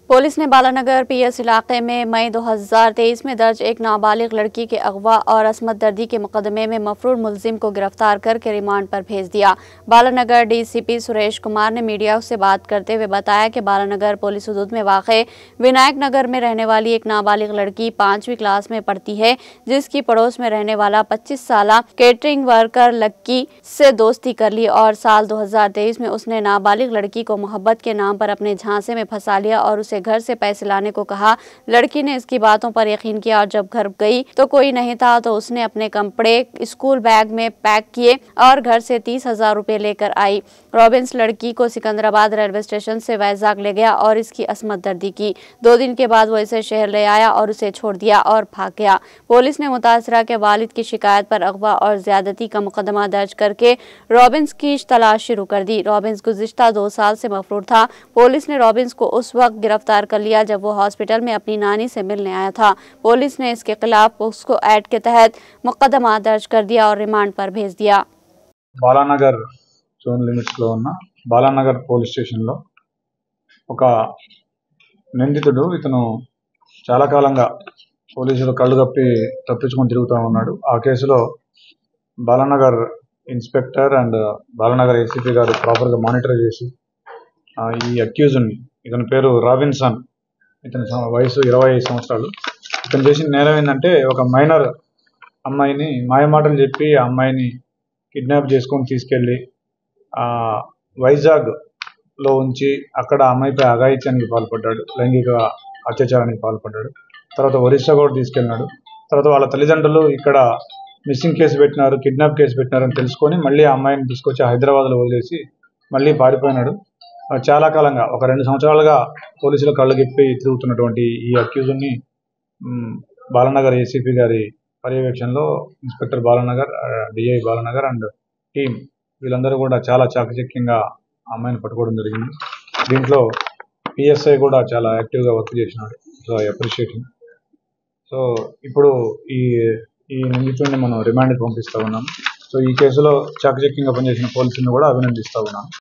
Police ने Balanagar PS इलाके में मई 2023 में दर्ज एक नाबालिग लड़की के अगवा और असमत दर्दी के मुकदमे में मफरूर मुलजिम को गिरफ्तार करके रिमांड पर भेज दिया। बालानगर डीसीपी सुरेश कुमार ने मीडिया से बात करते हुए बताया कि बालानगर पुलिस हदूद में वाक़े विनायक नगर में रहने वाली एक नाबालिग लड़की 5वीं क्लास में पढ़ती है, जिसकी पड़ोस में रहने वाला 25 साल केटरिंग वर्कर लक्की से दोस्ती कर ली और साल 2023 में उसने नाबालिग लड़की को मोहब्बत के नाम पर अपने झांसे में फंसा लिया और उसे घर से पैसे लाने को कहा। लड़की ने इसकी बातों पर यकीन किया और जब घर गई तो कोई नहीं था, तो उसने अपने कपड़े स्कूल बैग में पैक किए और घर से 30,000 रुपए लेकर आई। रॉबिन्स लड़की को सिकंदराबाद रेलवे स्टेशन से वैजाग ले गया और इसकी असमत दर्दी की। 2 दिन के बाद वो इसे शहर ले आया और उसे छोड़ दिया और भाग गया। पुलिस ने मुतासरा के वालिद की शिकायत पर अगवा और ज्यादती का मुकदमा दर्ज करके रॉबिन्स की तलाश शुरू कर दी। रॉबिन्स गुज़िश्ता 2 साल से मफरूर था। पुलिस ने रॉबिन्स को उस वक्त गिरफ्तार कर लिया जब वो हॉस्पिटल में अपनी नानी से मिलने आया था। पुलिस ने इसके खिलाफ उसको एक्ट के तहत मुकदमा दर्ज कर दिया और रिमांड पर भेज दिया। బాలానగర్ జోన్ లిమిట్స్ లో ఉన్న బాలానగర్ పోలీస్ స్టేషన్ లో ఒక నిందితుడు ఇతను చాలా కాలంగా పోలీసులు కళ్ళు కప్పి తప్పించుకొని తిరుగుతూ ఉన్నాడు. ఆ కేసులో Balanagar inspector and Balanagar ACP గారు ప్రాపర్ గా మానిటర్ చేసి ఈ అక్యూజ్డ్ ని, ఇతని పేరు రాబిన్సన్, ఇతని వయసు 25 సంవత్సరాలు. ఇతను చేసిన నేరం ఏంటంటే ఒక మైనర్ అమ్మాయిని మాయమాటలు చెప్పి ఆ అమ్మాయిని కిడ్నాప్ చేసుకొని తీసుకెళ్ళి వైజాగ్ లో ఉంచి అక్కడ అమ్మాయిపై అఘాయిత్యానికి పాల్పడ్డాడు, లైంగిక అత్యాచారానికి పాల్పడ్డాడు. తర్వాత ఒరిస్సా కూడా తీసుకెళ్ళినాడు. తర్వాత వాళ్ళ తల్లిదండ్రులు ఇక్కడ మిస్సింగ్ కేసు పెట్టినారు, కిడ్నాప్ కేసు పెట్టినారని తెలుసుకొని మళ్ళీ ఆ అమ్మాయిని తీసుకొచ్చి హైదరాబాద్లో వదిలేసి మళ్ళీ పారిపోయినాడు. చాలా కాలంగా ఒక 2 సంవత్సరాలుగా పోలీసుల కళ్ళు గిప్పి తిరుగుతున్నటువంటి ఈ అక్యూజ్ని బాలానగర్ ఏసీపీ గారి పర్యవేక్షణలో inspector Balanagar, DI Balanagar and team వీళ్ళందరూ కూడా చాలా చాకచక్యంగా అమ్మాయిని పట్టుకోవడం జరిగింది. దీంట్లో పిఎస్ఐ కూడా చాలా యాక్టివ్గా వర్క్ చేసినాడు. So I appreciate him. So ఇప్పుడు ఈ నిందితుడిని మనం రిమాండ్కి పంపిస్తూ ఉన్నాం. సో ఈ కేసులో చాకచక్యంగా పనిచేసిన పోలీసులను కూడా అభినందిస్తూ ఉన్నాం.